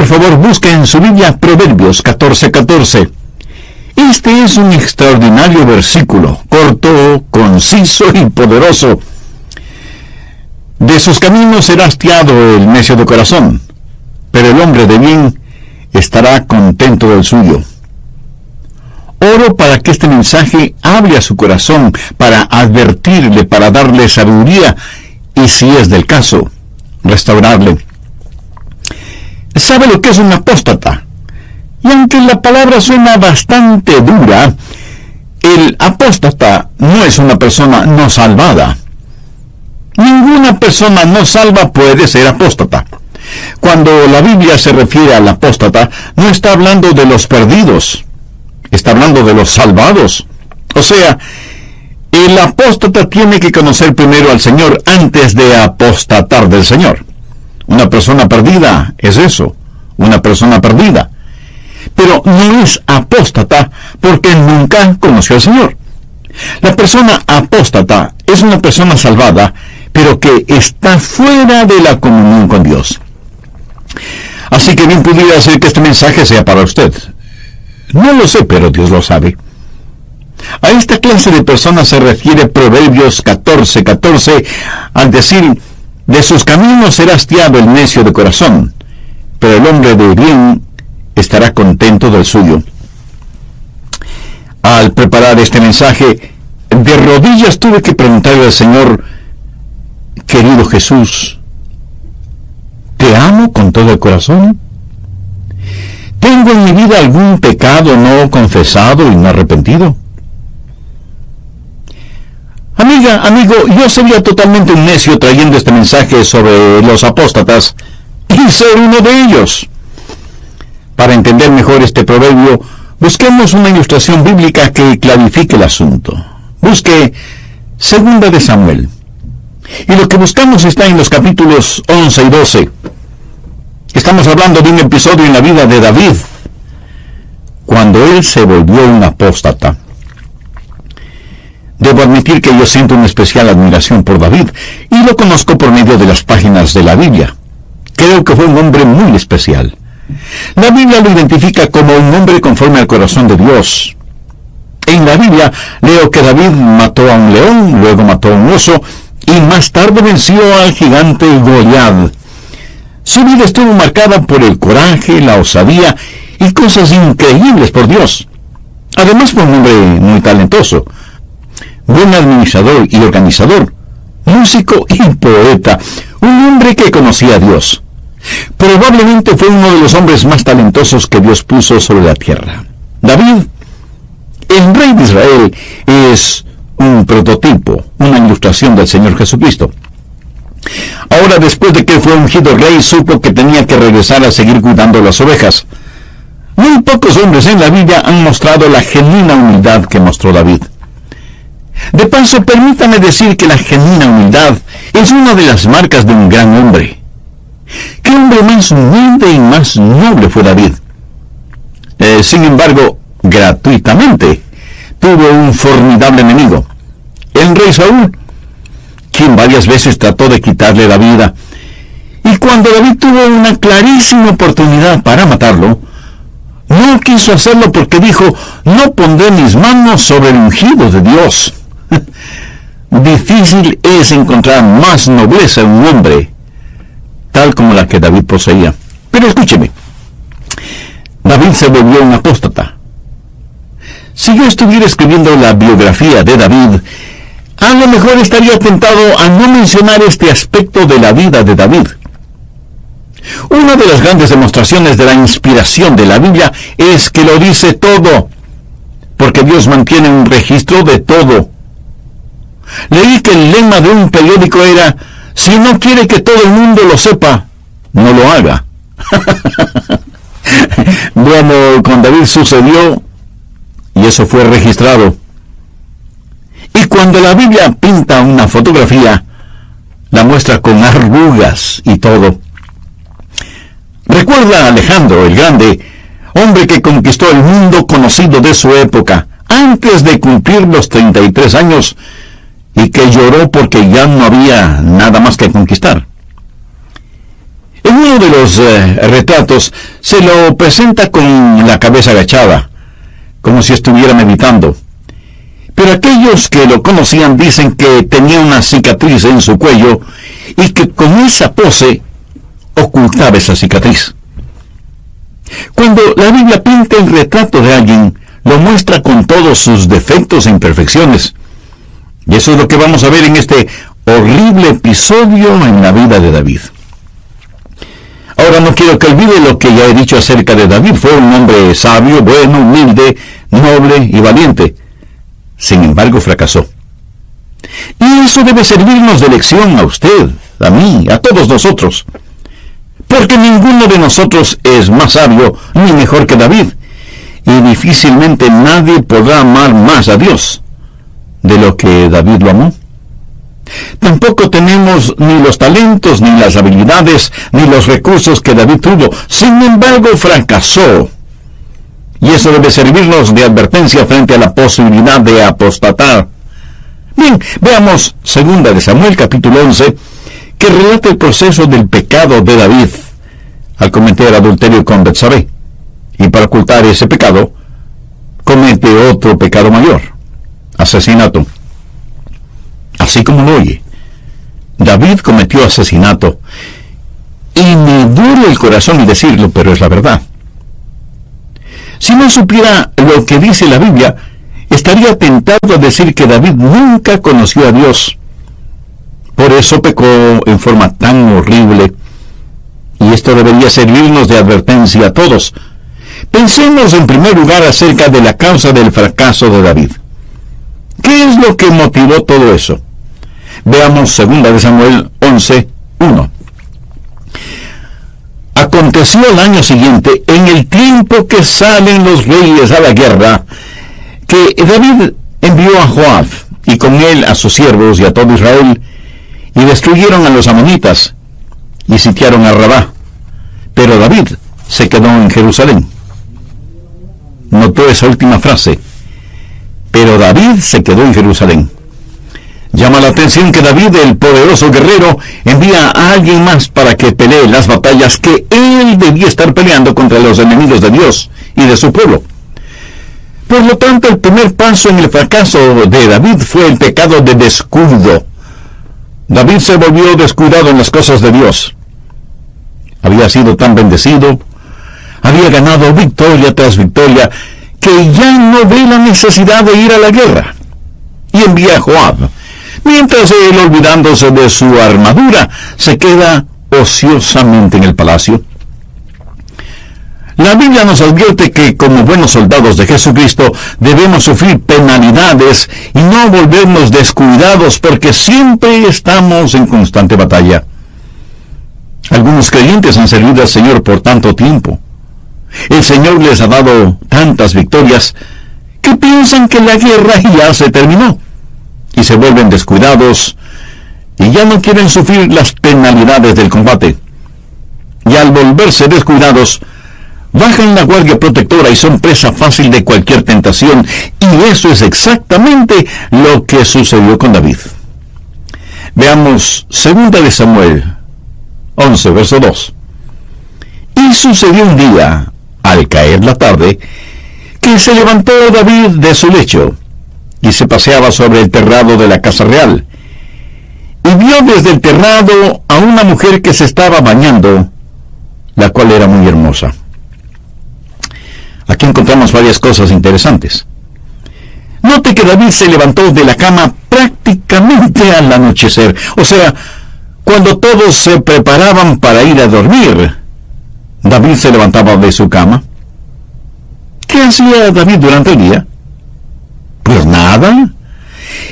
favor, busque en su Biblia Proverbios 14:14. Este es un extraordinario versículo, corto, conciso y poderoso. De sus caminos será hastiado el necio de corazón, pero el hombre de bien estará contento del suyo. Oro para que este mensaje hable a su corazón, para advertirle, para darle sabiduría y, si es del caso, restaurarle. ¿Sabe lo que es un apóstata? Y aunque la palabra suena bastante dura, el apóstata no es una persona no salvada. Ninguna persona no salva puede ser apóstata. Cuando la Biblia se refiere al apóstata, no está hablando de los perdidos, está hablando de los salvados. O sea, el apóstata tiene que conocer primero al Señor antes de apostatar del Señor. Una persona perdida es eso, una persona perdida. Pero no es apóstata porque nunca conoció al Señor. La persona apóstata es una persona salvada, pero que está fuera de la comunión con Dios. Así que bien pudiera ser que este mensaje sea para usted. No lo sé, pero Dios lo sabe. A esta clase de personas se refiere Proverbios 14:14 al decir: de sus caminos será hastiado el necio de corazón, pero el hombre de bien estará contento del suyo. Al preparar este mensaje, de rodillas tuve que preguntarle al Señor: querido Jesús, ¿te amo con todo el corazón? ¿Tengo en mi vida algún pecado no confesado y no arrepentido? Amiga, amigo, yo sería totalmente un necio trayendo este mensaje sobre los apóstatas y ser uno de ellos. Para entender mejor este proverbio, busquemos una ilustración bíblica que clarifique el asunto. Busque 2 de Samuel. Y lo que buscamos está en los capítulos 11 y 12. Estamos hablando de un episodio en la vida de David, cuando él se volvió un apóstata. Debo admitir que yo siento una especial admiración por David, y lo conozco por medio de las páginas de la Biblia. Creo que fue un hombre muy especial. La Biblia lo identifica como un hombre conforme al corazón de Dios. En la Biblia leo que David mató a un león, luego mató a un oso, y más tarde venció al gigante Goliat. Su vida estuvo marcada por el coraje, la osadía y cosas increíbles por Dios. Además fue un hombre muy talentoso, buen administrador y organizador, músico y poeta, un hombre que conocía a Dios. Probablemente fue uno de los hombres más talentosos que Dios puso sobre la tierra. David, el rey de Israel, es un prototipo, una ilustración del Señor Jesucristo. Ahora, después de que fue ungido rey, supo que tenía que regresar a seguir cuidando las ovejas. Muy pocos hombres en la Biblia han mostrado la genuina humildad que mostró David. De paso, permítame decir que la genuina humildad es una de las marcas de un gran hombre. ¿Qué hombre más humilde y más noble fue David? Sin embargo, gratuitamente, tuvo un formidable enemigo, el rey Saúl, quien varias veces trató de quitarle la vida. Y cuando David tuvo una clarísima oportunidad para matarlo, no quiso hacerlo porque dijo: no pondré mis manos sobre el ungido de Dios. Difícil es encontrar más nobleza en un hombre tal como la que David poseía. Pero escúcheme, David se volvió un apóstata. Si yo estuviera escribiendo la biografía de David, a lo mejor estaría tentado a no mencionar este aspecto de la vida de David. Una de las grandes demostraciones de la inspiración de la Biblia es que lo dice todo, porque Dios mantiene un registro de todo. Leí que el lema de un periódico era: si no quiere que todo el mundo lo sepa, no lo haga. Bueno, con David sucedió, y eso fue registrado. Y cuando la Biblia pinta una fotografía, la muestra con arrugas y todo. Recuerda a Alejandro el Grande, hombre que conquistó el mundo conocido de su época, antes de cumplir los 33 años, y que lloró porque ya no había nada más que conquistar. En uno uno de los retratos se lo presenta con la cabeza agachada, como si estuviera meditando. Pero aquellos que lo conocían dicen que tenía una cicatriz en su cuello y que con esa pose ocultaba esa cicatriz. Cuando la Biblia pinta el retrato de alguien, lo muestra con todos sus defectos e imperfecciones. Y eso es lo que vamos a ver en este horrible episodio en la vida de David. Ahora no quiero que olvide lo que ya he dicho acerca de David. Fue un hombre sabio, bueno, humilde, noble y valiente. Sin embargo, fracasó. Y eso debe servirnos de lección a usted, a mí, a todos nosotros. Porque ninguno de nosotros es más sabio ni mejor que David. Y difícilmente nadie podrá amar más a Dios de lo que David lo amó. Tampoco tenemos ni los talentos, ni las habilidades, ni los recursos que David tuvo. Sin embargo, fracasó. Y eso debe servirnos de advertencia frente a la posibilidad de apostatar. Bien, veamos 2 de Samuel, capítulo 11, que relata el proceso del pecado de David al cometer adulterio con Betsabé. Y para ocultar ese pecado, comete otro pecado mayor: asesinato. Así como lo oye, David cometió asesinato. Y me duele el corazón decirlo, pero es la verdad. Si no supiera lo que dice la Biblia, estaría tentado a decir que David nunca conoció a Dios. Por eso pecó en forma tan horrible. Y esto debería servirnos de advertencia a todos. Pensemos en primer lugar acerca de la causa del fracaso de David. ¿Qué es lo que motivó todo eso? Veamos 2 de Samuel 11, 1. Aconteció el año siguiente, en el tiempo que salen los reyes a la guerra, que David envió a Joab, y con él a sus siervos y a todo Israel, y destruyeron a los amonitas, y sitiaron a Rabá. Pero David se quedó en Jerusalén. Notó esa última frase. Pero David se quedó en Jerusalén. Llama la atención que David, el poderoso guerrero, envía a alguien más para que pelee las batallas que él debía estar peleando contra los enemigos de Dios y de su pueblo. Por lo tanto, el primer paso en el fracaso de David fue el pecado de descuido. David se volvió descuidado en las cosas de Dios. Había sido tan bendecido, había ganado victoria tras victoria, que ya no ve la necesidad de ir a la guerra. Y envía a Joab, mientras él, olvidándose de su armadura, se queda ociosamente en el palacio. La Biblia nos advierte que como buenos soldados de Jesucristo debemos sufrir penalidades y no volvernos descuidados, porque siempre estamos en constante batalla. Algunos creyentes han servido al Señor por tanto tiempo. El Señor les ha dado tantas victorias que piensan que la guerra ya se terminó, y se vuelven descuidados y ya no quieren sufrir las penalidades del combate. Y al volverse descuidados, bajan la guardia protectora y son presa fácil de cualquier tentación. Y eso es exactamente lo que sucedió con David. Veamos 2 de Samuel 11, verso 2. Y sucedió un día, al caer la tarde, que se levantó David de su lecho y se paseaba sobre el terrado de la casa real, y vio desde el terrado a una mujer que se estaba bañando, la cual era muy hermosa. Aquí encontramos varias cosas interesantes. Note que David se levantó de la cama prácticamente al anochecer, o sea, cuando todos se preparaban para ir a dormir. David se levantaba de su cama. ¿Qué hacía David durante el día? Pues nada.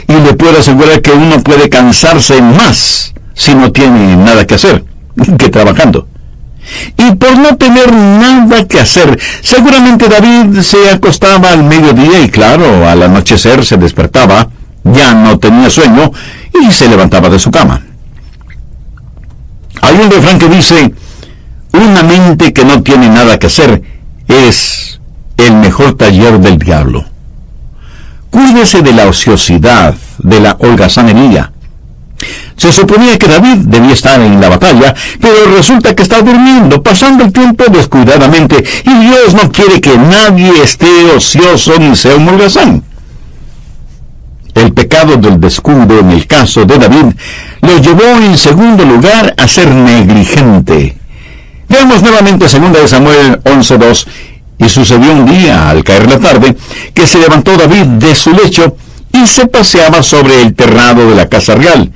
Y le puedo asegurar que uno puede cansarse más si no tiene nada que hacer que trabajando. Y por no tener nada que hacer, seguramente David se acostaba al mediodía y claro, al anochecer se despertaba, ya no tenía sueño y se levantaba de su cama. Hay un refrán que dice: una mente que no tiene nada que hacer es el mejor taller del diablo. Cuídese de la ociosidad, de la holgazanería. Se suponía que David debía estar en la batalla, pero resulta que está durmiendo, pasando el tiempo descuidadamente, y Dios no quiere que nadie esté ocioso ni sea un holgazán. El pecado del descuido en el caso de David lo llevó en segundo lugar a ser negligente. Veamos nuevamente 2 Samuel 11:2. Y sucedió un día, al caer la tarde, que se levantó David de su lecho y se paseaba sobre el terrado de la casa real.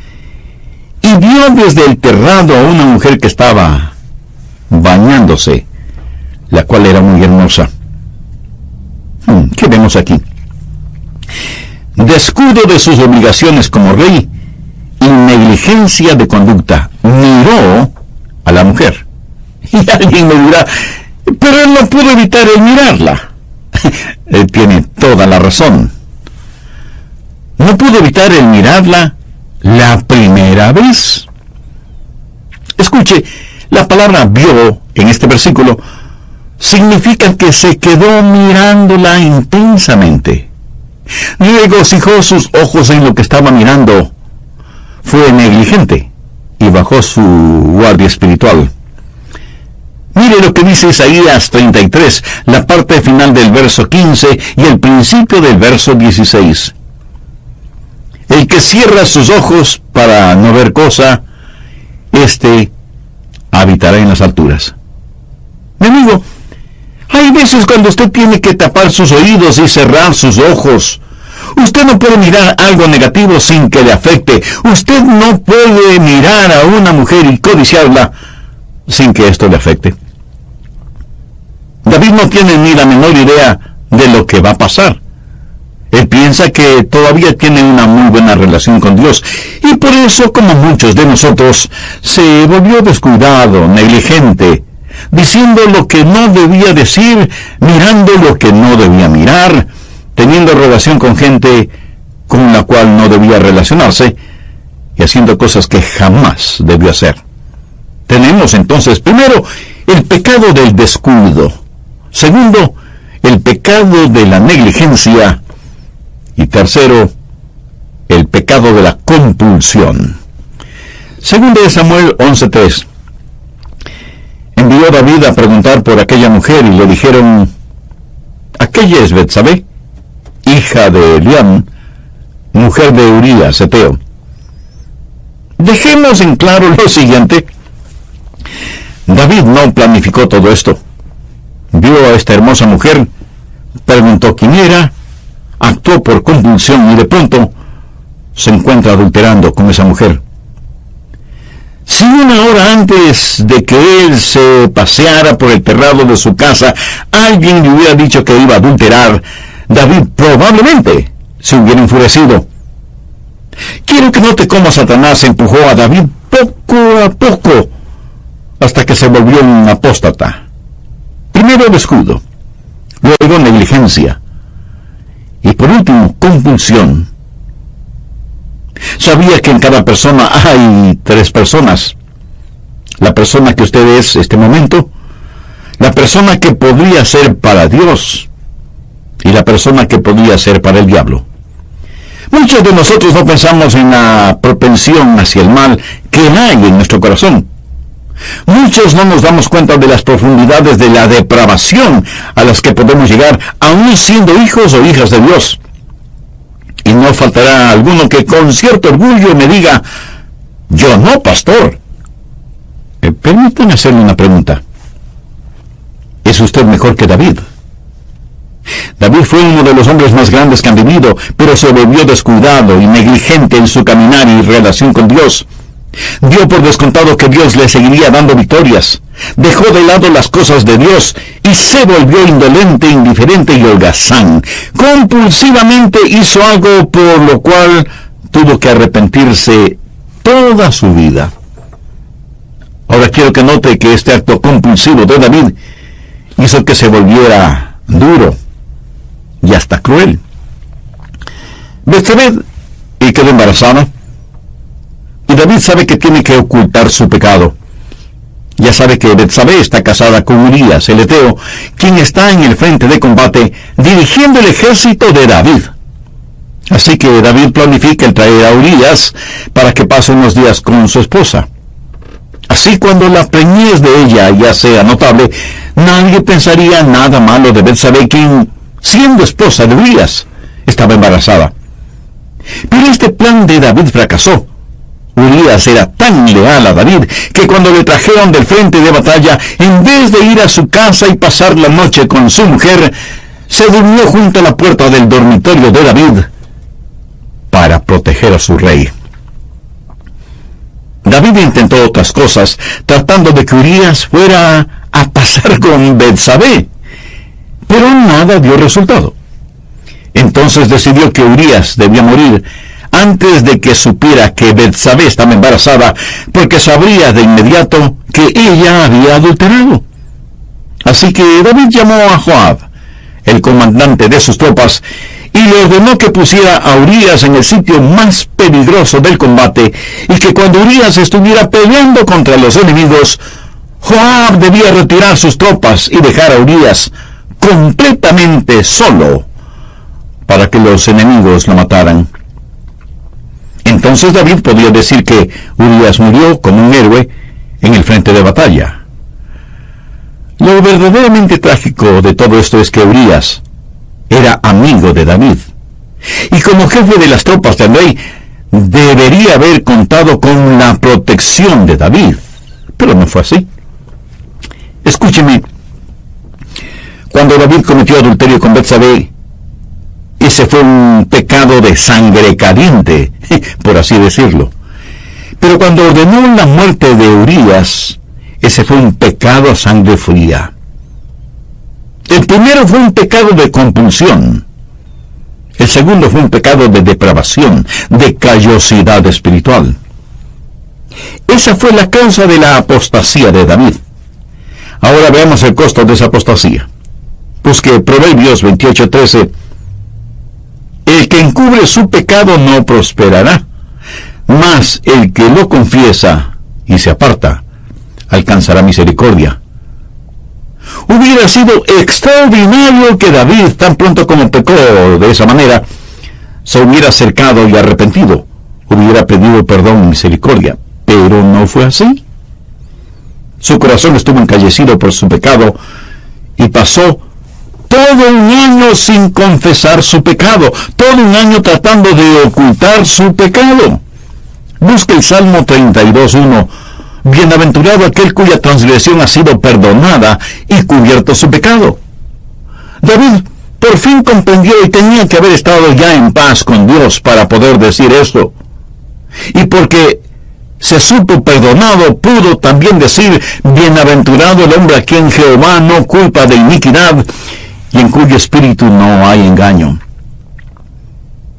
Y vio desde el terrado a una mujer que estaba bañándose, la cual era muy hermosa. ¿Qué vemos aquí? Descuido de sus obligaciones como rey y negligencia de conducta. Miró a la mujer. Y alguien me dirá, pero él no pudo evitar el mirarla. Él tiene toda la razón. No pudo evitar el mirarla la primera vez. Escuche, la palabra vio en este versículo significa que se quedó mirándola intensamente. Regocijó sus ojos en lo que estaba mirando. Fue negligente y bajó su guardia espiritual. Mire lo que dice Isaías 33, la parte final del verso 15 y el principio del verso 16. El que cierra sus ojos para no ver cosa, éste habitará en las alturas. Mi amigo, hay veces cuando usted tiene que tapar sus oídos y cerrar sus ojos. Usted no puede mirar algo negativo sin que le afecte. Usted no puede mirar a una mujer y codiciarla sin que esto le afecte. David no tiene ni la menor idea de lo que va a pasar. Él piensa que todavía tiene una muy buena relación con Dios, y por eso, como muchos de nosotros, se volvió descuidado, negligente, diciendo lo que no debía decir, mirando lo que no debía mirar, teniendo relación con gente con la cual no debía relacionarse, y haciendo cosas que jamás debió hacer. Tenemos entonces, primero, el pecado del descuido. Segundo, el pecado de la negligencia. Y tercero, el pecado de la compulsión. 2 Samuel 11:3. Envió David a preguntar por aquella mujer y le dijeron, aquella es Betsabé, hija de Eliam, mujer de Urías, heteo. Dejemos en claro lo siguiente. David no planificó todo esto. Vio a esta hermosa mujer, preguntó quién era, actuó por compulsión y de pronto se encuentra adulterando con esa mujer. Si una hora antes de que él se paseara por el terrado de su casa, alguien le hubiera dicho que iba a adulterar, David probablemente se hubiera enfurecido. Quiero que note cómo Satanás empujó a David poco a poco hasta que se volvió un apóstata. Primero descuido, luego negligencia, y por último, compulsión. Sabía que en cada persona hay 3 personas. La persona que usted es este momento, la persona que podría ser para Dios, y la persona que podría ser para el diablo. Muchos de nosotros no pensamos en la propensión hacia el mal que hay en nuestro corazón. Muchos no nos damos cuenta de las profundidades de la depravación a las que podemos llegar, aún siendo hijos o hijas de Dios. Y no faltará alguno que con cierto orgullo me diga, yo no, pastor. Permítame hacerle una pregunta. ¿Es usted mejor que David? David fue uno de los hombres más grandes que han vivido, pero se volvió descuidado y negligente en su caminar y relación con Dios. Dio por descontado que Dios le seguiría dando victorias. Dejó de lado las cosas de Dios y se volvió indolente, indiferente y holgazán. Compulsivamente hizo algo por lo cual tuvo que arrepentirse toda su vida. Ahora quiero que note que este acto compulsivo de David hizo que se volviera duro y hasta cruel. Betsabé quedó embarazada. Y David sabe que tiene que ocultar su pecado. Ya sabe que Betsabé está casada con Urías, el heteo, quien está en el frente de combate dirigiendo el ejército de David. Así que David planifica el traer a Urías para que pase unos días con su esposa. Así, cuando la preñez de ella ya sea notable, nadie pensaría nada malo de Betsabé, quien, siendo esposa de Urías, estaba embarazada. Pero este plan de David fracasó. Urías era tan leal a David que cuando le trajeron del frente de batalla, en vez de ir a su casa y pasar la noche con su mujer, se durmió junto a la puerta del dormitorio de David para proteger a su rey. David intentó otras cosas, tratando de que Urías fuera a pasar con Betsabé, pero nada dio resultado. Entonces decidió que Urías debía morir antes de que supiera que Betsabé estaba embarazada, porque sabría de inmediato que ella había adulterado. Así que David llamó a Joab, el comandante de sus tropas, y le ordenó que pusiera a Urías en el sitio más peligroso del combate, y que cuando Urías estuviera peleando contra los enemigos, Joab debía retirar sus tropas y dejar a Urías completamente solo para que los enemigos lo mataran. Entonces David podía decir que Urías murió como un héroe en el frente de batalla. Lo verdaderamente trágico de todo esto es que Urías era amigo de David, y como jefe de las tropas del rey, debería haber contado con la protección de David, pero no fue así. Escúcheme, cuando David cometió adulterio con Betsabé, ese fue un pecado de sangre caliente, por así decirlo. Pero cuando ordenó la muerte de Urías, ese fue un pecado a sangre fría. El primero fue un pecado de compulsión. El segundo fue un pecado de depravación, de callosidad espiritual. Esa fue la causa de la apostasía de David. Ahora veamos el costo de esa apostasía. Busque Proverbios 28:13. El que encubre su pecado no prosperará, mas el que lo confiesa y se aparta alcanzará misericordia. Hubiera sido extraordinario que David, tan pronto como pecó de esa manera, se hubiera acercado y arrepentido, hubiera pedido perdón y misericordia, pero no fue así. Su corazón estuvo encallecido por su pecado y pasó todo un año sin confesar su pecado, todo un año tratando de ocultar su pecado. Busque el Salmo 32:1. Bienaventurado aquel cuya transgresión ha sido perdonada y cubierto su pecado. David por fin comprendió y tenía que haber estado ya en paz con Dios para poder decir esto. Y porque se supo perdonado, pudo también decir: bienaventurado el hombre a quien Jehová no culpa de iniquidad y en cuyo espíritu no hay engaño.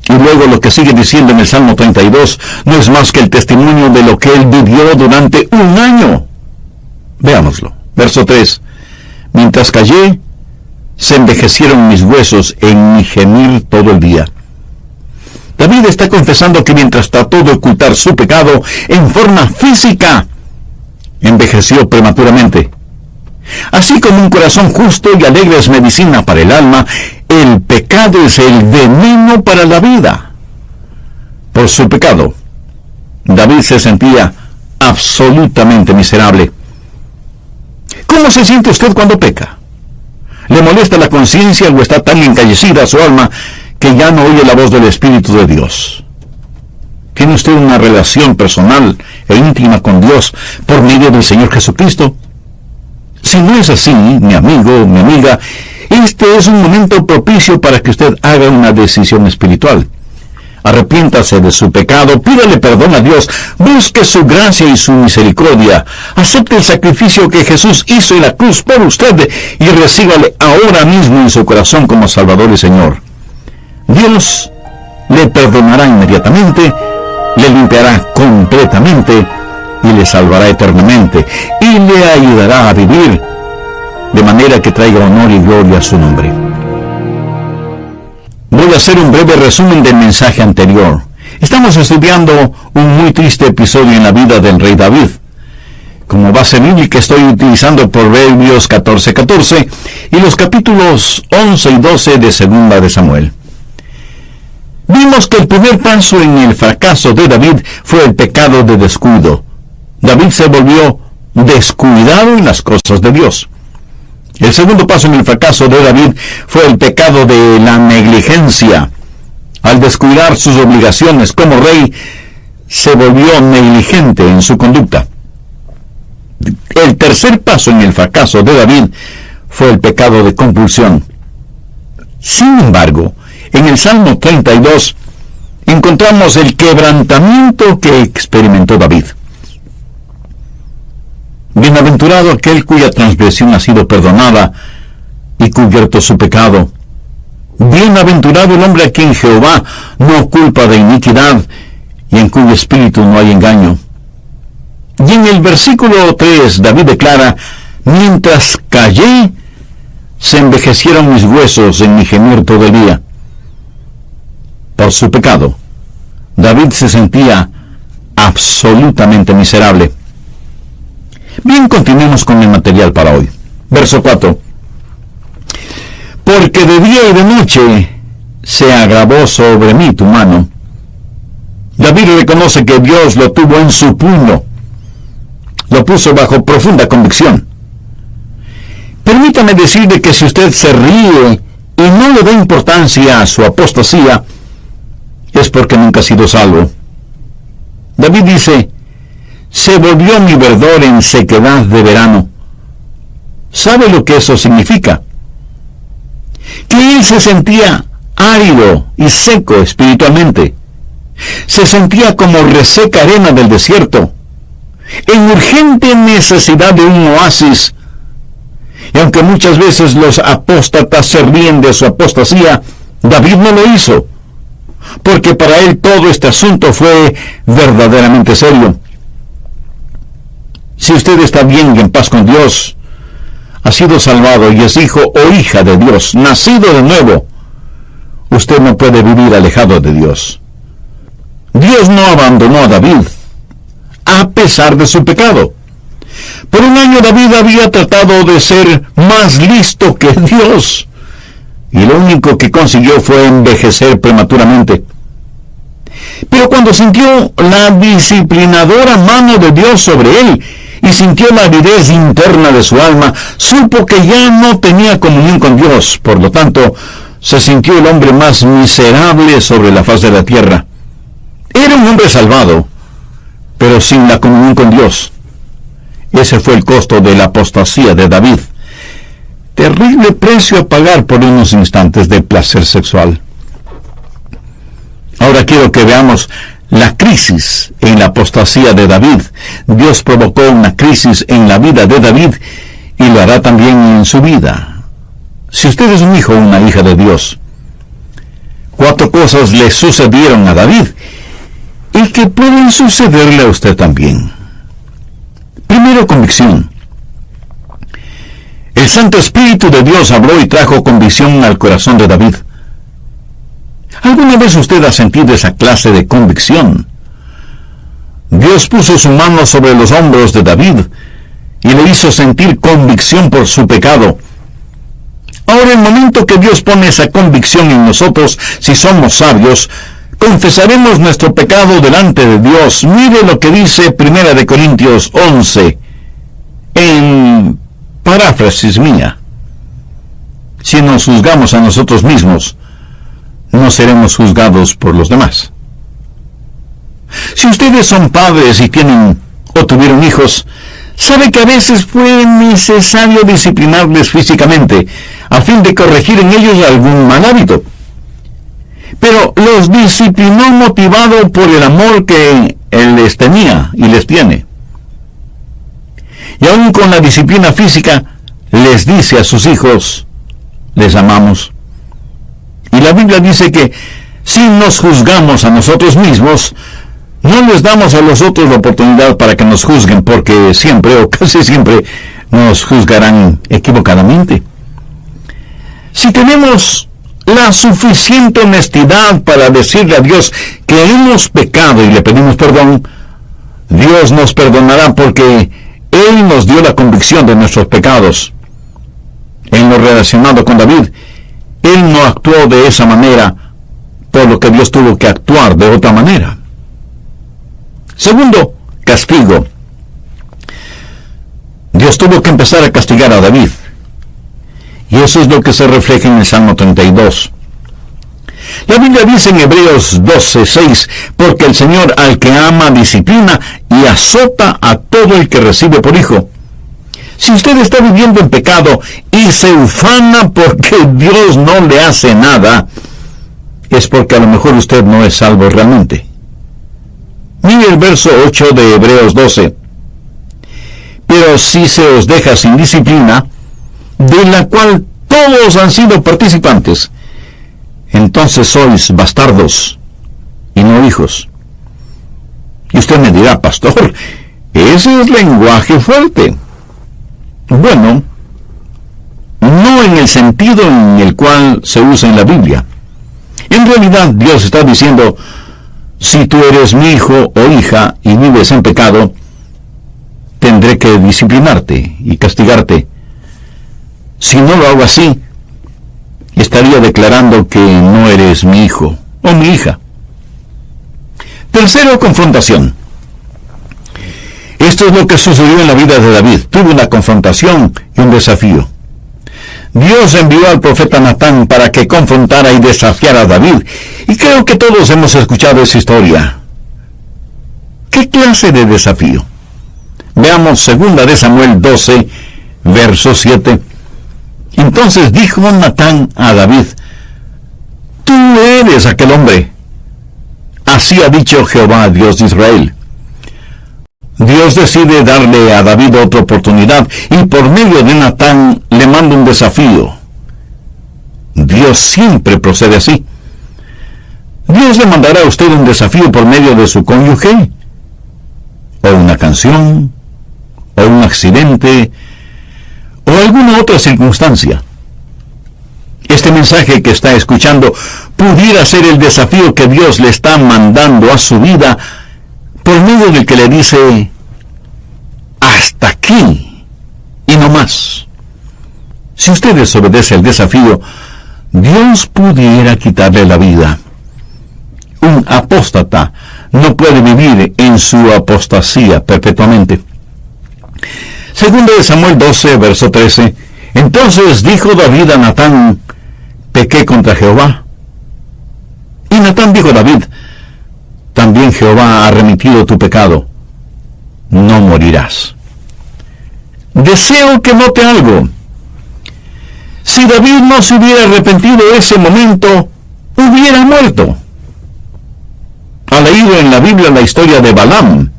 Y luego lo que sigue diciendo en el Salmo 32 no es más que el testimonio de lo que él vivió durante un año. Veámoslo. Verso 3. Mientras callé, se envejecieron mis huesos en mi gemir todo el día. David está confesando que mientras trató de ocultar su pecado en forma física, envejeció prematuramente. Así como un corazón justo y alegre es medicina para el alma, el pecado es el veneno para la vida. Por su pecado, David se sentía absolutamente miserable. ¿Cómo se siente usted cuando peca? ¿Le molesta la conciencia o está tan encallecida su alma que ya no oye la voz del Espíritu de Dios? ¿Tiene usted una relación personal e íntima con Dios por medio del Señor Jesucristo? Si no es así, mi amigo, mi amiga, este es un momento propicio para que usted haga una decisión espiritual. Arrepiéntase de su pecado, pídale perdón a Dios, busque su gracia y su misericordia, acepte el sacrificio que Jesús hizo en la cruz por usted y recíbale ahora mismo en su corazón como Salvador y Señor. Dios le perdonará inmediatamente, le limpiará completamente y le salvará eternamente, y le ayudará a vivir de manera que traiga honor y gloria a su nombre. Voy a hacer un breve resumen del mensaje anterior. Estamos estudiando un muy triste episodio en la vida del rey David. Como base bíblica estoy utilizando Proverbios 14:14 y los capítulos 11 y 12 de Segunda de Samuel. Vimos que el primer paso en el fracaso de David fue el pecado de descuido. David se volvió descuidado en las cosas de Dios. El segundo paso en el fracaso de David fue el pecado de la negligencia. Al descuidar sus obligaciones como rey, se volvió negligente en su conducta. El tercer paso en el fracaso de David fue el pecado de compulsión. Sin embargo, en el Salmo 32 encontramos el quebrantamiento que experimentó David. Bienaventurado aquel cuya transgresión ha sido perdonada y cubierto su pecado. Bienaventurado el hombre a quien Jehová no culpa de iniquidad y en cuyo espíritu no hay engaño. Y en el versículo 3 David declara: mientras callé, se envejecieron mis huesos en mi gemir todo el día. Por su pecado, David se sentía absolutamente miserable. Bien, continuemos con el material para hoy. Verso 4. Porque de día y de noche se agravó sobre mí tu mano. David reconoce que Dios lo tuvo en su puño. Lo puso bajo profunda convicción. Permítame decirle que si usted se ríe y no le da importancia a su apostasía, es porque nunca ha sido salvo. David dice: se volvió mi verdor en sequedad de verano. ¿Sabe lo que eso significa? Que él se sentía árido y seco espiritualmente. Se sentía como reseca arena del desierto, en urgente necesidad de un oasis. Y aunque muchas veces los apóstatas se ríen de su apostasía, David no lo hizo, porque para él todo este asunto fue verdaderamente serio. Si usted está bien y en paz con Dios, ha sido salvado y es hijo o hija de Dios, nacido de nuevo, usted no puede vivir alejado de Dios. Dios no abandonó a David, a pesar de su pecado. Por un año David había tratado de ser más listo que Dios, y lo único que consiguió fue envejecer prematuramente. Pero cuando sintió la disciplinadora mano de Dios sobre él, y sintió la aridez interna de su alma, supo que ya no tenía comunión con Dios. Por lo tanto, se sintió el hombre más miserable sobre la faz de la tierra. Era un hombre salvado, pero sin la comunión con Dios. Ese fue el costo de la apostasía de David. Terrible precio a pagar por unos instantes de placer sexual. Ahora quiero que veamos la crisis en la apostasía de David. Dios provocó una crisis en la vida de David y lo hará también en su vida. Si usted es un hijo o una hija de Dios, 4 cosas le sucedieron a David y que pueden sucederle a usted también. Primero, convicción. El Santo Espíritu de Dios habló y trajo convicción al corazón de David. ¿Alguna vez usted ha sentido esa clase de convicción? Dios puso su mano sobre los hombros de David y le hizo sentir convicción por su pecado. Ahora, el momento que Dios pone esa convicción en nosotros, si somos sabios, confesaremos nuestro pecado delante de Dios. Mire lo que dice 1 Corintios 11, en paráfrasis mía. Si nos juzgamos a nosotros mismos, no seremos juzgados por los demás. Si ustedes son padres y tienen o tuvieron hijos, sabe que a veces fue necesario disciplinarles físicamente a fin de corregir en ellos algún mal hábito. Pero los disciplinó motivado por el amor que él les tenía y les tiene. Y aún con la disciplina física, les dice a sus hijos: les amamos. Y la Biblia dice que si nos juzgamos a nosotros mismos, no les damos a los otros la oportunidad para que nos juzguen, porque siempre o casi siempre nos juzgarán equivocadamente. Si tenemos la suficiente honestidad para decirle a Dios que hemos pecado y le pedimos perdón, Dios nos perdonará porque Él nos dio la convicción de nuestros pecados. En lo relacionado con David, él no actuó de esa manera por lo que Dios tuvo que actuar de otra manera. Segundo, castigo. Dios tuvo que empezar a castigar a David. Y eso es lo que se refleja en el Salmo 32. La Biblia dice en Hebreos 12:6, porque el Señor al que ama disciplina y azota a todo el que recibe por hijo. Si usted está viviendo en pecado y se ufana porque Dios no le hace nada, es porque a lo mejor usted no es salvo realmente. Mire el verso 8 de Hebreos 12. Pero si se os deja sin disciplina, de la cual todos han sido participantes, entonces sois bastardos y no hijos. Y usted me dirá, pastor, ese es lenguaje fuerte. Bueno, no en el sentido en el cual se usa en la Biblia. En realidad, Dios está diciendo, si tú eres mi hijo o hija y vives en pecado, tendré que disciplinarte y castigarte. Si no lo hago así, estaría declarando que no eres mi hijo o mi hija. Tercero, confrontación. Esto es lo que sucedió en la vida de David. Tuvo una confrontación y un desafío. Dios envió al profeta Natán para que confrontara y desafiara a David. Y creo que todos hemos escuchado esa historia. ¿Qué clase de desafío? Veamos 2 de Samuel 12, verso 7. Entonces dijo Natán a David, tú eres aquel hombre. Así ha dicho Jehová, Dios de Israel. Dios decide darle a David otra oportunidad y por medio de Natán le manda un desafío. Dios siempre procede así. Dios le mandará a usted un desafío por medio de su cónyuge, o una canción, o un accidente, o alguna otra circunstancia. Este mensaje que está escuchando pudiera ser el desafío que Dios le está mandando a su vida por medio del que le dice, hasta aquí y no más. Si usted desobedece el desafío, Dios pudiera quitarle la vida. Un apóstata no puede vivir en su apostasía perpetuamente. 2 de Samuel 12, verso 13. Entonces dijo David a Natán, pequé contra Jehová. Y Natán dijo a David, también Jehová ha remitido tu pecado, no morirás. Deseo que note algo. Si David no se hubiera arrepentido en ese momento, hubiera muerto. Ha leído en la Biblia la historia de Balaam.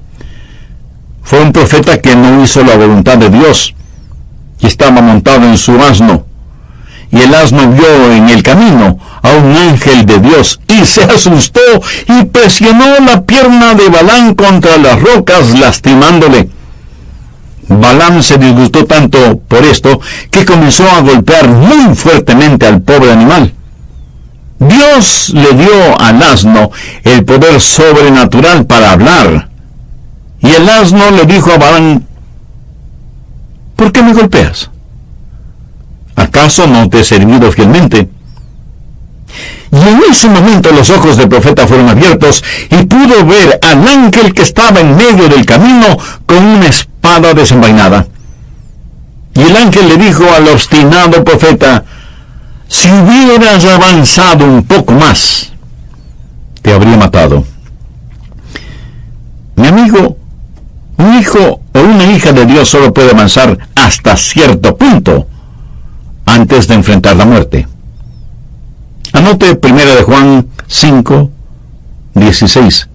Fue un profeta que no hizo la voluntad de Dios y estaba montado en su asno. Y el asno vio en el camino a un ángel de Dios y se asustó y presionó la pierna de Balaam contra las rocas, lastimándole. Balaam se disgustó tanto por esto que comenzó a golpear muy fuertemente al pobre animal. Dios le dio al asno el poder sobrenatural para hablar. Y el asno le dijo a Balaam, ¿por qué me golpeas? ¿Acaso no te he servido fielmente? Y en ese momento los ojos del profeta fueron abiertos y pudo ver al ángel que estaba en medio del camino con una espada desenvainada. Y el ángel le dijo al obstinado profeta, si hubieras avanzado un poco más, te habría matado. Mi amigo, un hijo o una hija de Dios solo puede avanzar hasta cierto punto antes de enfrentar la muerte. Anote 1 de Juan 5, 16.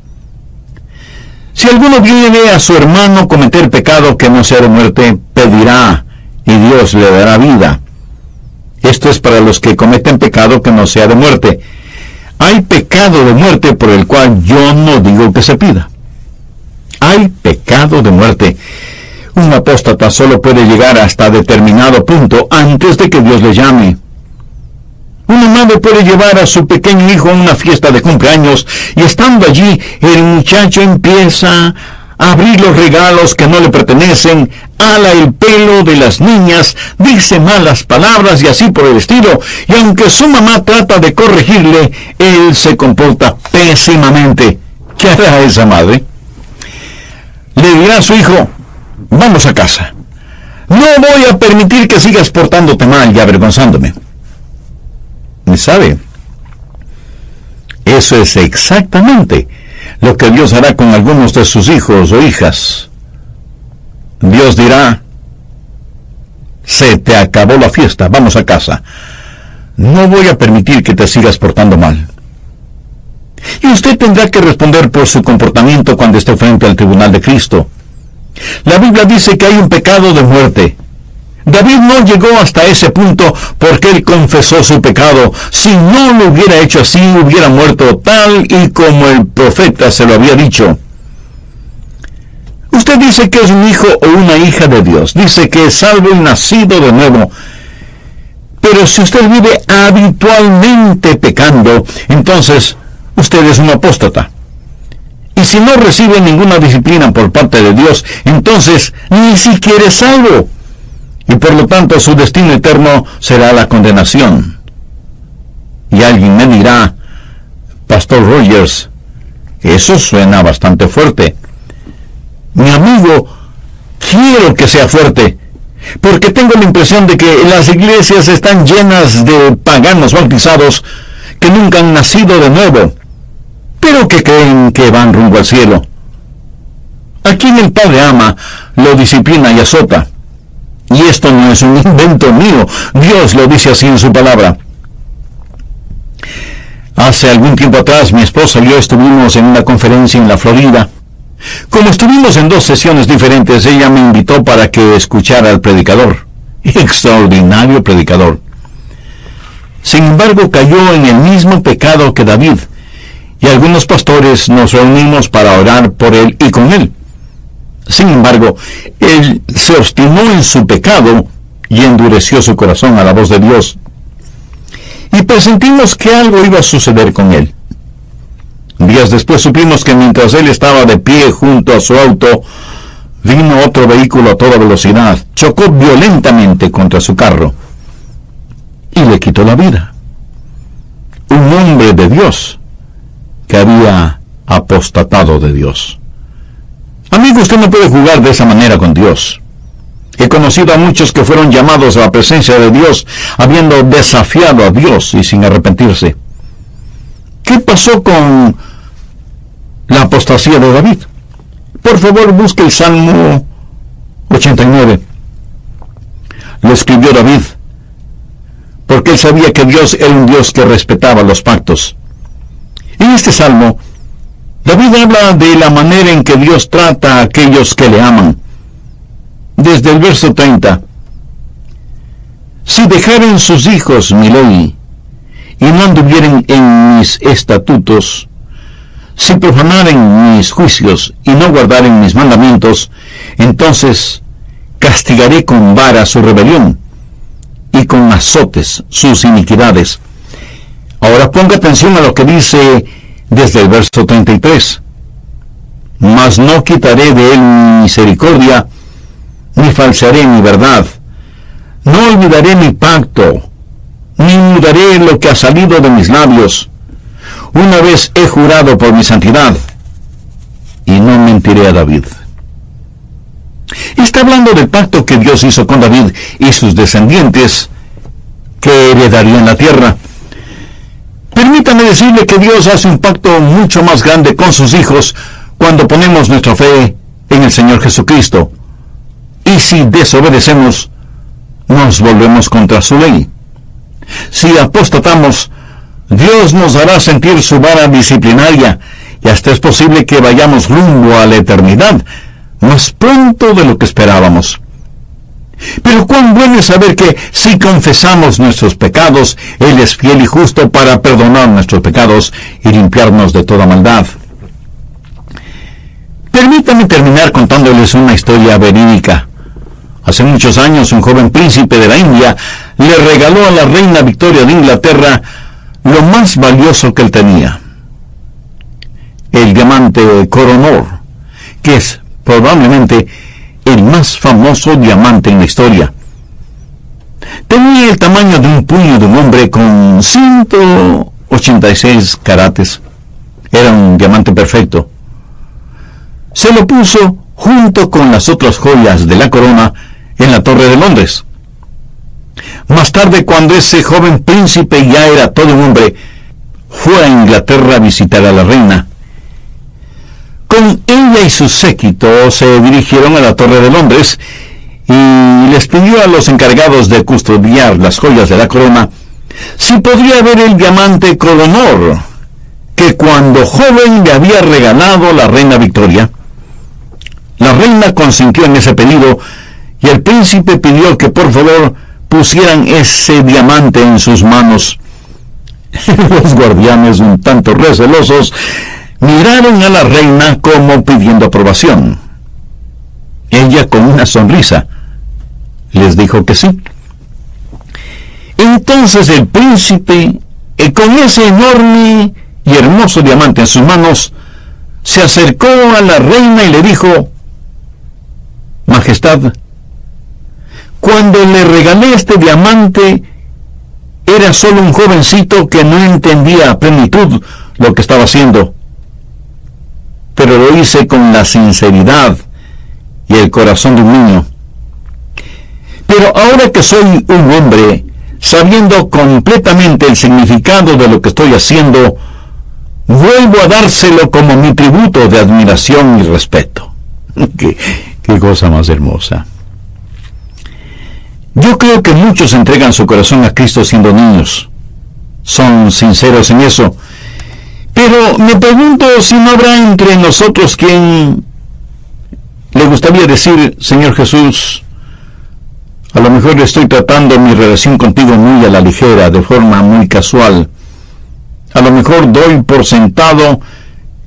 Si alguno viene a su hermano cometer pecado que no sea de muerte, pedirá y Dios le dará vida. Esto es para los que cometen pecado que no sea de muerte. Hay pecado de muerte por el cual yo no digo que se pida. Hay pecado de muerte. Un apóstata solo puede llegar hasta determinado punto antes de que Dios le llame. Una madre puede llevar a su pequeño hijo a una fiesta de cumpleaños y estando allí el muchacho empieza abrir los regalos que no le pertenecen, ala el pelo de las niñas, dice malas palabras y así por el estilo, y aunque su mamá trata de corregirle, él se comporta pésimamente. ¿Qué hará esa madre? Le dirá a su hijo: vamos a casa. No voy a permitir que sigas portándote mal y avergonzándome. ¿Me sabe? Eso es exactamente lo que Dios hará con algunos de sus hijos o hijas. Dios dirá: se te acabó la fiesta, vamos a casa. No voy a permitir que te sigas portando mal. Y usted tendrá que responder por su comportamiento cuando esté frente al tribunal de Cristo. La Biblia dice que hay un pecado de muerte. David no llegó hasta ese punto porque él confesó su pecado. Si no lo hubiera hecho así, hubiera muerto tal y como el profeta se lo había dicho. Usted dice que es un hijo o una hija de Dios. Dice que es salvo y nacido de nuevo. Pero si usted vive habitualmente pecando, entonces usted es un apóstata. Y si no recibe ninguna disciplina por parte de Dios, entonces ni siquiera es salvo. Y por lo tanto su destino eterno será la condenación. Y alguien me dirá: Pastor Rogers, eso suena bastante fuerte. Mi amigo, quiero que sea fuerte, porque tengo la impresión de que las iglesias están llenas de paganos bautizados que nunca han nacido de nuevo, pero que creen que van rumbo al cielo. A quien el Padre ama, lo disciplina y azota. Y esto no es un invento mío, Dios lo dice así en su palabra. Hace algún tiempo atrás, mi esposa y yo estuvimos en una conferencia en la Florida. Como estuvimos en 2 sesiones diferentes, ella me invitó para que escuchara al predicador. Extraordinario predicador. Sin embargo, cayó en el mismo pecado que David, y algunos pastores nos reunimos para orar por él y con él. Sin embargo, él se obstinó en su pecado y endureció su corazón a la voz de Dios. Y presentimos que algo iba a suceder con él. Días después supimos que mientras él estaba de pie junto a su auto, vino otro vehículo a toda velocidad, chocó violentamente contra su carro y le quitó la vida. Un hombre de Dios que había apostatado de Dios. Amigo, usted no puede jugar de esa manera con Dios. He conocido a muchos que fueron llamados a la presencia de Dios habiendo desafiado a Dios y sin arrepentirse. ¿Qué pasó con la apostasía de David? Por favor, busque el Salmo 89. Lo escribió David, porque él sabía que Dios era un Dios que respetaba los pactos. En este salmo, David habla de la manera en que Dios trata a aquellos que le aman. Desde el verso 30. Si dejaren sus hijos mi ley, y no anduvieren en mis estatutos, si profanaren mis juicios y no guardaren mis mandamientos, entonces castigaré con vara su rebelión y con azotes sus iniquidades. Ahora ponga atención a lo que dice desde el verso 33. Mas no quitaré de él mi misericordia, ni falsearé mi verdad. No olvidaré mi pacto, ni mudaré lo que ha salido de mis labios. Una vez he jurado por mi santidad, y no mentiré a David. Está hablando del pacto que Dios hizo con David y sus descendientes, que heredarían la tierra. Permítame decirle que Dios hace un pacto mucho más grande con sus hijos cuando ponemos nuestra fe en el Señor Jesucristo. Y si desobedecemos, nos volvemos contra su ley. Si apostatamos, Dios nos hará sentir su vara disciplinaria y hasta es posible que vayamos rumbo a la eternidad, más pronto de lo que esperábamos. Pero cuán bueno es saber que si confesamos nuestros pecados, Él es fiel y justo para perdonar nuestros pecados y limpiarnos de toda maldad. Permítanme terminar contándoles una historia verídica. Hace muchos años, un joven príncipe de la India le regaló a la reina Victoria de Inglaterra lo más valioso que él tenía, el diamante Koh-i-Noor, que es probablemente el más famoso diamante en la historia. Tenía el tamaño de un puño de un hombre con 186 carates. Era un diamante perfecto. Se lo puso junto con las otras joyas de la corona en la Torre de Londres. Más tarde, cuando ese joven príncipe ya era todo un hombre, fue a Inglaterra a visitar a la reina. Con ella y su séquito se dirigieron a la Torre de Londres y les pidió a los encargados de custodiar las joyas de la corona si podría ver el diamante Kohinoor que cuando joven le había regalado la reina Victoria. La reina consintió en ese pedido y el príncipe pidió que por favor pusieran ese diamante en sus manos. Los guardianes, un tanto recelosos, miraron a la reina como pidiendo aprobación. Ella, con una sonrisa, les dijo que sí. Entonces el príncipe, con ese enorme y hermoso diamante en sus manos, se acercó a la reina y le dijo: Majestad, cuando le regalé este diamante, era solo un jovencito que no entendía a plenitud lo que estaba haciendo. Pero lo hice con la sinceridad y el corazón de un niño. Pero ahora que soy un hombre, sabiendo completamente el significado de lo que estoy haciendo, vuelvo a dárselo como mi tributo de admiración y respeto. Qué cosa más hermosa. Yo creo que muchos entregan su corazón a Cristo siendo niños. Son sinceros en eso. Pero me pregunto si no habrá entre nosotros quien le gustaría decir: Señor Jesús, a lo mejor estoy tratando mi relación contigo muy a la ligera, de forma muy casual. A lo mejor doy por sentado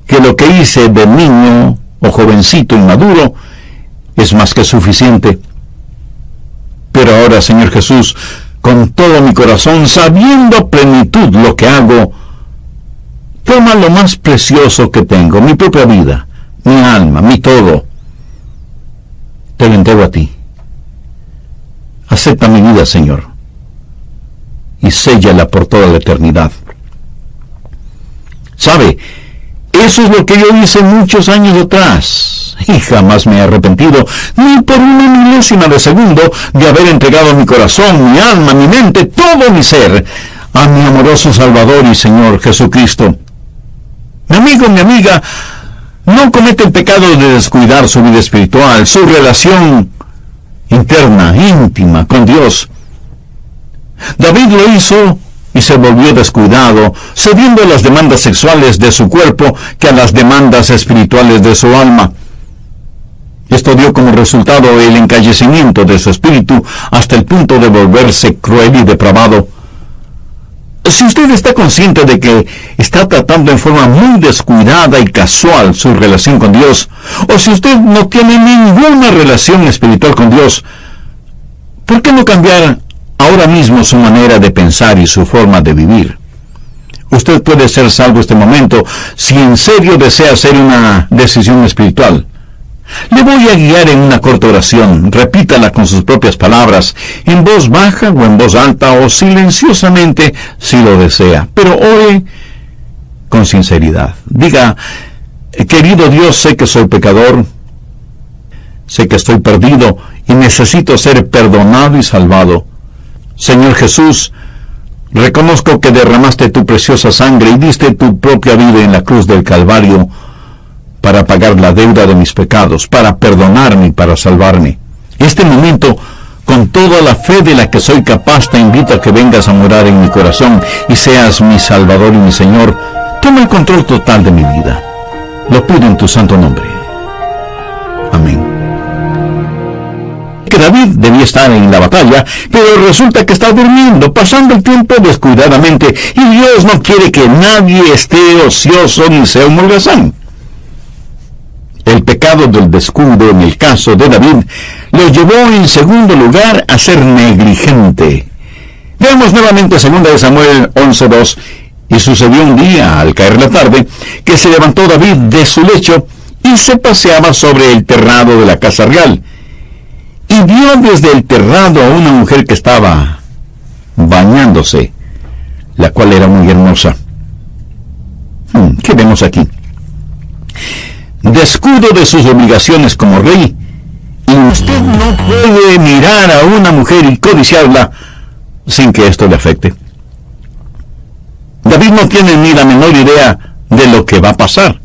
que lo que hice de niño o jovencito inmaduro es más que suficiente. Pero ahora, Señor Jesús, con todo mi corazón, sabiendo a plenitud lo que hago, toma lo más precioso que tengo, mi propia vida, mi alma, mi todo. Te lo entrego a ti. Acepta mi vida, Señor, y séllala por toda la eternidad. ¿Sabe? Eso es lo que yo hice muchos años atrás, y jamás me he arrepentido, ni por una milésima de segundo, de haber entregado mi corazón, mi alma, mi mente, todo mi ser, a mi amoroso Salvador y Señor Jesucristo. Mi amigo, mi amiga, no comete el pecado de descuidar su vida espiritual, su relación interna, íntima con Dios. David lo hizo y se volvió descuidado, cediendo a las demandas sexuales de su cuerpo que a las demandas espirituales de su alma. Esto dio como resultado el encallecimiento de su espíritu hasta el punto de volverse cruel y depravado. Si usted está consciente de que está tratando en forma muy descuidada y casual su relación con Dios, o si usted no tiene ninguna relación espiritual con Dios, ¿por qué no cambiar ahora mismo su manera de pensar y su forma de vivir? Usted puede ser salvo este momento si en serio desea hacer una decisión espiritual. Le voy a guiar en una corta oración. Repítala con sus propias palabras, en voz baja o en voz alta o silenciosamente si lo desea. Pero ore con sinceridad. Diga: querido Dios, sé que soy pecador, sé que estoy perdido y necesito ser perdonado y salvado. Señor Jesús, reconozco que derramaste tu preciosa sangre y diste tu propia vida en la cruz del Calvario para pagar la deuda de mis pecados, para perdonarme y para salvarme. En este momento, con toda la fe de la que soy capaz, te invito a que vengas a morar en mi corazón y seas mi Salvador y mi Señor. Toma el control total de mi vida. Lo pido en tu santo nombre. Amén. Que David debía estar en la batalla, pero resulta que está durmiendo, pasando el tiempo descuidadamente, y Dios no quiere que nadie esté ocioso ni sea un holgazán. El pecado del descuido en el caso de David lo llevó en segundo lugar a ser negligente. Veamos nuevamente 2 Samuel 11:2. Y sucedió un día, al caer la tarde, que se levantó David de su lecho y se paseaba sobre el terrado de la casa real, y vio desde el terrado a una mujer que estaba bañándose, la cual era muy hermosa. ¿Qué vemos aquí? Descuido de sus obligaciones como rey, y usted no puede mirar a una mujer y codiciarla sin que esto le afecte. David no tiene ni la menor idea de lo que va a pasar.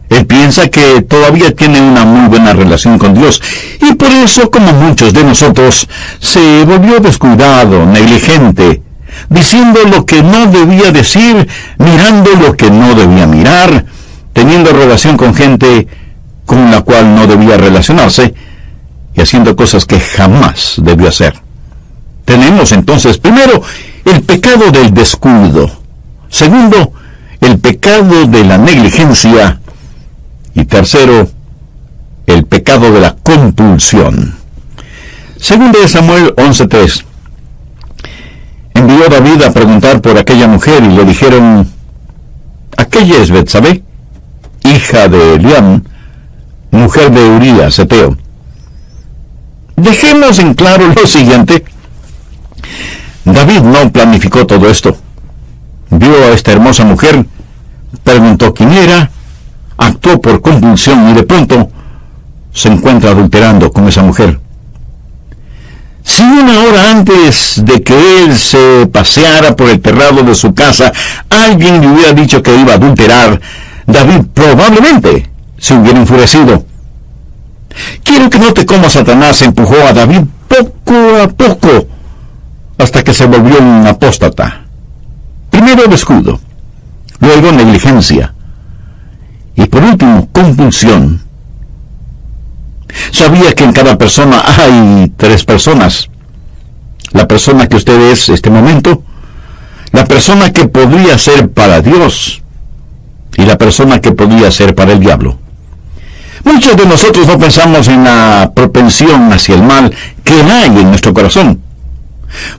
Él piensa que todavía tiene una muy buena relación con Dios, y por eso, como muchos de nosotros, se volvió descuidado, negligente, diciendo lo que no debía decir, mirando lo que no debía mirar, teniendo relación con gente con la cual no debía relacionarse, y haciendo cosas que jamás debió hacer. Tenemos entonces, primero, el pecado del descuido. Segundo, el pecado de la negligencia. Y tercero, el pecado de la compulsión. Según de Samuel 11:3, envió David a preguntar por aquella mujer y le dijeron: aquella es Betsabé, hija de Eliam, mujer de Urías Heteo. Dejemos en claro lo siguiente: David no planificó todo esto. Vio a esta hermosa mujer, preguntó quién era, actuó por compulsión y de pronto se encuentra adulterando con esa mujer. Si una hora antes de que él se paseara por el terrado de su casa, alguien le hubiera dicho que iba a adulterar, David probablemente se hubiera enfurecido. Quiero que note cómo Satanás empujó a David poco a poco hasta que se volvió un apóstata. Primero descuido, luego negligencia, y por último, compulsión. Sabía que en cada persona hay tres personas. La persona que usted es este momento, la persona que podría ser para Dios, y la persona que podría ser para el diablo. Muchos de nosotros no pensamos en la propensión hacia el mal que hay en nuestro corazón.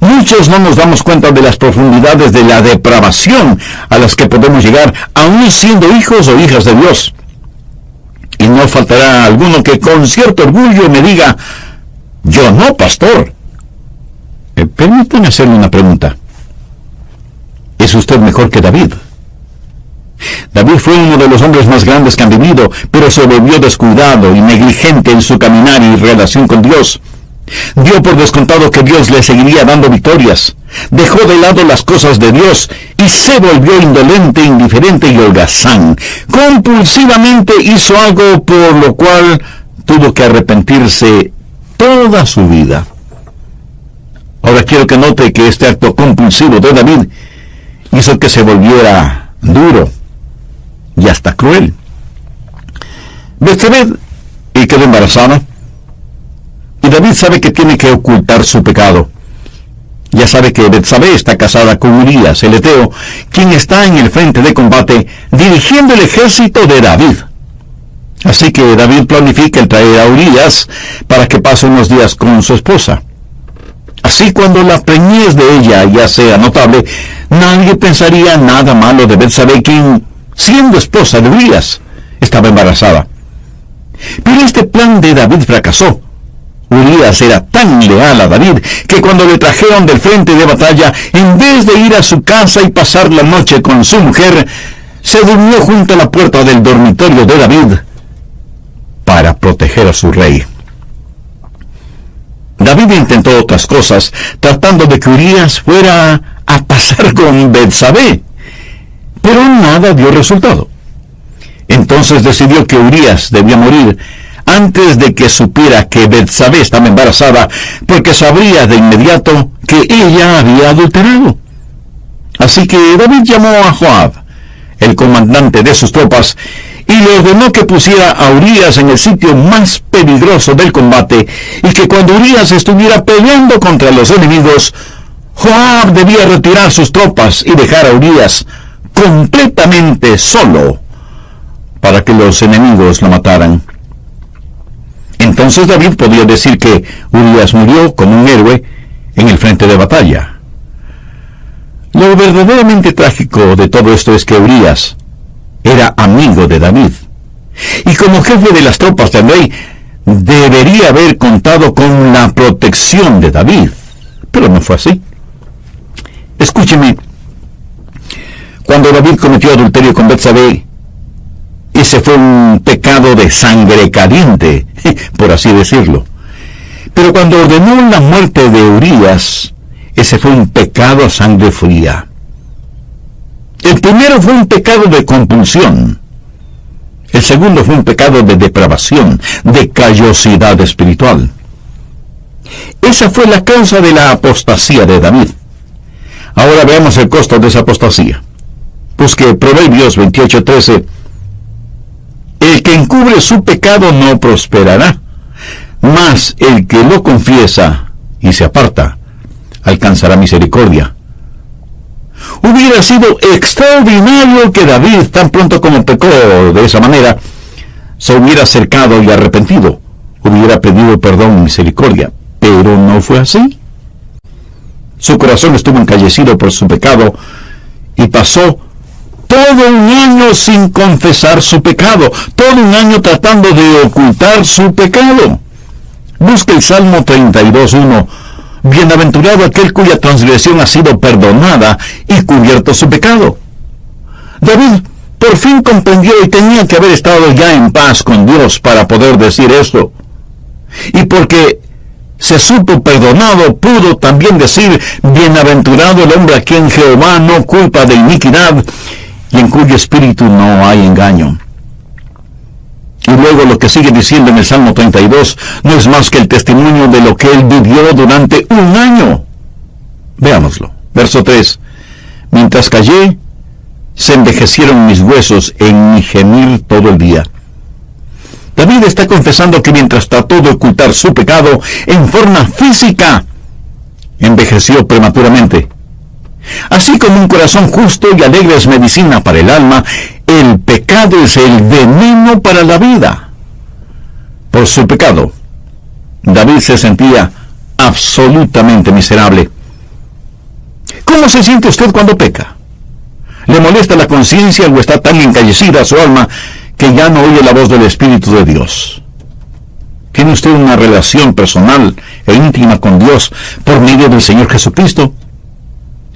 Muchos no nos damos cuenta de las profundidades de la depravación a las que podemos llegar, aún siendo hijos o hijas de Dios. Y no faltará alguno que con cierto orgullo me diga: yo no, pastor. Permítanme hacerle una pregunta. ¿Es usted mejor que David? David fue uno de los hombres más grandes que han vivido, pero se volvió descuidado y negligente en su caminar y relación con Dios. Dio por descontado que Dios le seguiría dando victorias. Dejó de lado las cosas de Dios y se volvió indolente, indiferente y holgazán. Compulsivamente hizo algo por lo cual tuvo que arrepentirse toda su vida. Ahora quiero que note que este acto compulsivo de David hizo que se volviera duro y hasta cruel. Betsabé y quedó embarazada. Y David sabe que tiene que ocultar su pecado. Ya sabe que Betsabé está casada con Urías, el heteo, quien está en el frente de combate dirigiendo el ejército de David. Así que David planifica el traer a Urías para que pase unos días con su esposa. Así, cuando la preñez de ella ya sea notable, nadie pensaría nada malo de Betsabé, quien, siendo esposa de Urías, estaba embarazada. Pero este plan de David fracasó. Urías era tan leal a David que cuando le trajeron del frente de batalla, en vez de ir a su casa y pasar la noche con su mujer, se durmió junto a la puerta del dormitorio de David para proteger a su rey. David intentó otras cosas, tratando de que Urías fuera a pasar con Betsabé, pero nada dio resultado. Entonces decidió que Urías debía morir antes de que supiera que Betsabé estaba embarazada, porque sabría de inmediato que ella había adulterado. Así que David llamó a Joab, el comandante de sus tropas, y le ordenó que pusiera a Urías en el sitio más peligroso del combate, y que cuando Urías estuviera peleando contra los enemigos, Joab debía retirar sus tropas y dejar a Urías completamente solo para que los enemigos lo mataran. Entonces David podía decir que Urías murió como un héroe en el frente de batalla. Lo verdaderamente trágico de todo esto es que Urías era amigo de David. Y como jefe de las tropas del rey, debería haber contado con la protección de David. Pero no fue así. Escúcheme. Cuando David cometió adulterio con Betsabé, ese fue un pecado de sangre caliente, por así decirlo. Pero cuando ordenó la muerte de Urías, ese fue un pecado a sangre fría. El primero fue un pecado de compulsión. El segundo fue un pecado de depravación, de callosidad espiritual. Esa fue la causa de la apostasía de David. Ahora veamos el costo de esa apostasía. Busque Proverbios 28:13. El que encubre su pecado no prosperará, mas el que lo confiesa y se aparta alcanzará misericordia. Hubiera sido extraordinario que David, tan pronto como pecó de esa manera, se hubiera acercado y arrepentido, hubiera pedido perdón y misericordia, pero no fue así. Su corazón estuvo encallecido por su pecado y pasó todo un año sin confesar su pecado, todo un año tratando de ocultar su pecado. Busca el Salmo 32:1. Bienaventurado aquel cuya transgresión ha sido perdonada y cubierto su pecado. David por fin comprendió y tenía que haber estado ya en paz con Dios para poder decir esto. Y porque se supo perdonado, pudo también decir, bienaventurado el hombre a quien Jehová no culpa de iniquidad y en cuyo espíritu no hay engaño. Y luego lo que sigue diciendo en el Salmo 32 no es más que el testimonio de lo que él vivió durante un año. Veámoslo. Verso 3. Mientras callé, se envejecieron mis huesos en mi gemir todo el día. David está confesando que mientras trató de ocultar su pecado en forma física, envejeció prematuramente. Así como un corazón justo y alegre es medicina para el alma, el pecado es el veneno para la vida. Por su pecado, David se sentía absolutamente miserable. ¿Cómo se siente usted cuando peca? ¿Le molesta la conciencia o está tan encallecida su alma que ya no oye la voz del Espíritu de Dios? ¿Tiene usted una relación personal e íntima con Dios por medio del Señor Jesucristo?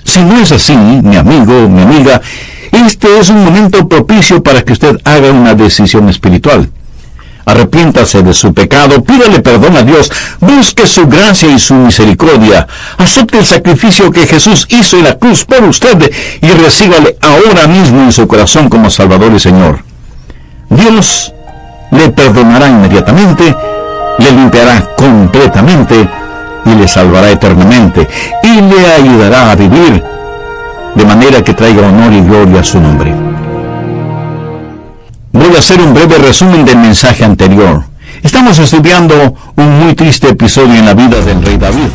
Si no es así, mi amigo, mi amiga, este es un momento propicio para que usted haga una decisión espiritual. Arrepiéntase de su pecado, pídale perdón a Dios, busque su gracia y su misericordia, acepte el sacrificio que Jesús hizo en la cruz por usted y recíbale ahora mismo en su corazón como Salvador y Señor. Dios le perdonará inmediatamente, le limpiará completamente y le salvará eternamente y le ayudará a vivir de manera que traiga honor y gloria a su nombre. Voy a hacer un breve resumen del mensaje anterior. Estamos estudiando un muy triste episodio en la vida del rey David.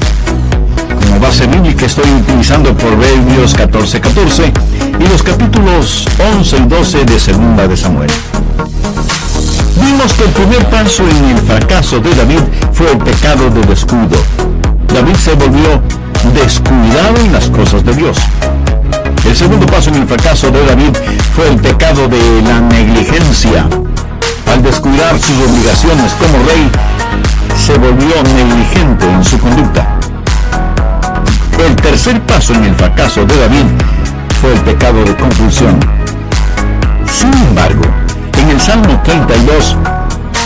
Como base bíblica estoy utilizando Proverbios 14:14 y los capítulos 11 y 12 de Segunda de Samuel. Vimos que el primer paso en el fracaso de David fue el pecado de descuido. David se volvió descuidado en las cosas de Dios. El segundo paso en el fracaso de David fue el pecado de la negligencia. Al descuidar sus obligaciones como rey, se volvió negligente en su conducta. El tercer paso en el fracaso de David fue el pecado de compulsión. Sin embargo, en el Salmo 32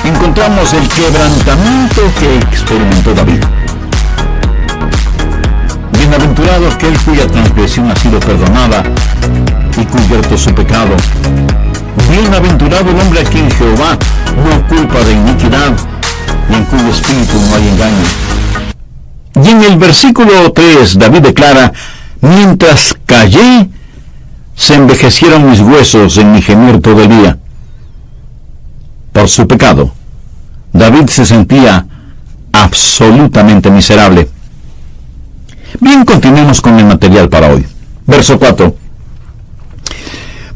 encontramos el quebrantamiento que experimentó David. Bienaventurado aquel cuya transgresión ha sido perdonada y cubierto su pecado. Bienaventurado el hombre a quien Jehová no culpa de iniquidad y en cuyo espíritu no hay engaño. Y en el versículo 3 David declara, mientras callé, se envejecieron mis huesos en mi gemir todo el día. Por su pecado, David se sentía absolutamente miserable. Bien, continuemos con el material para hoy. Verso 4.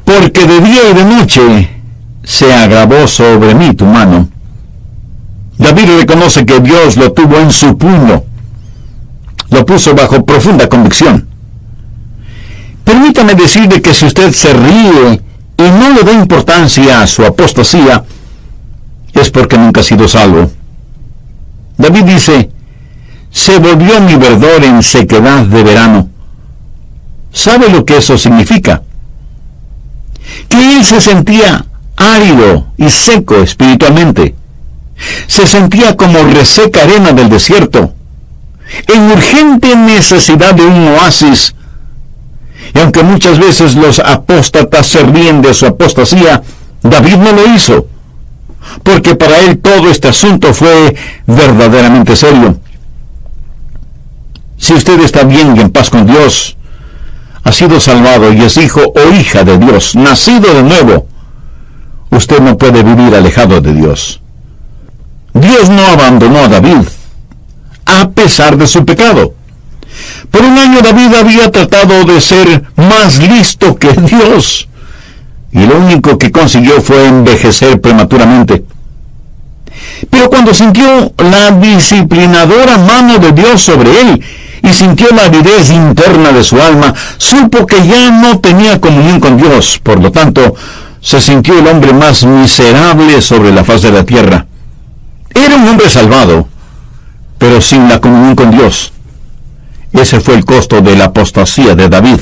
Porque de día y de noche se agravó sobre mí tu mano. David reconoce que Dios lo tuvo en su puño. Lo puso bajo profunda convicción. Permítame decirle que si usted se ríe y no le da importancia a su apostasía, es porque nunca ha sido salvo. David dice, se volvió mi verdor en sequedad de verano. ¿Sabe lo que eso significa? Que él se sentía árido y seco espiritualmente. Se sentía como reseca arena del desierto, en urgente necesidad de un oasis. Y aunque muchas veces los apóstatas se ríen de su apostasía, David no lo hizo, porque para él todo este asunto fue verdaderamente serio. Si usted está bien y en paz con Dios, ha sido salvado y es hijo o hija de Dios, nacido de nuevo, usted no puede vivir alejado de Dios. Dios no abandonó a David, a pesar de su pecado. Por un año David había tratado de ser más listo que Dios, y lo único que consiguió fue envejecer prematuramente. Pero cuando sintió la disciplinadora mano de Dios sobre él, y sintió la aridez interna de su alma, supo que ya no tenía comunión con Dios. Por lo tanto, se sintió el hombre más miserable sobre la faz de la tierra. Era un hombre salvado, pero sin la comunión con Dios. Ese fue el costo de la apostasía de David.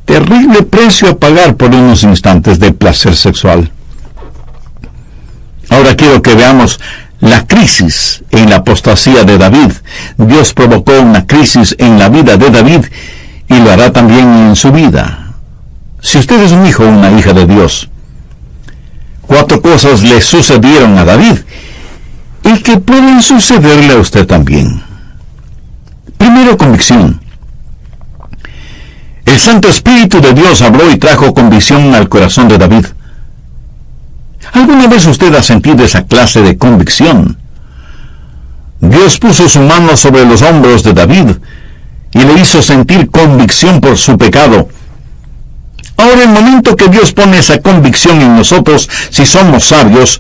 Terrible precio a pagar por unos instantes de placer sexual. Ahora quiero que veamos la crisis en la apostasía de David. Dios provocó una crisis en la vida de David y lo hará también en su vida. Si usted es un hijo o una hija de Dios, 4 cosas le sucedieron a David y que pueden sucederle a usted también. Primero, convicción. El Santo Espíritu de Dios habló y trajo convicción al corazón de David. ¿Alguna vez usted ha sentido esa clase de convicción? Dios puso su mano sobre los hombros de David y le hizo sentir convicción por su pecado. Ahora, el momento que Dios pone esa convicción en nosotros, si somos sabios,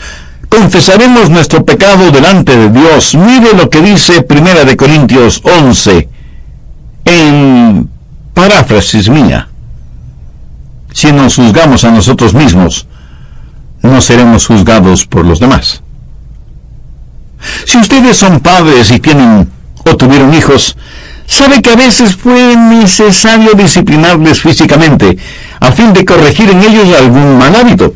confesaremos nuestro pecado delante de Dios. Mire lo que dice 1 Corintios 11, en paráfrasis mía. Si nos juzgamos a nosotros mismos, no seremos juzgados por los demás. Si ustedes son padres y tienen o tuvieron hijos, sabe que a veces fue necesario disciplinarles físicamente a fin de corregir en ellos algún mal hábito.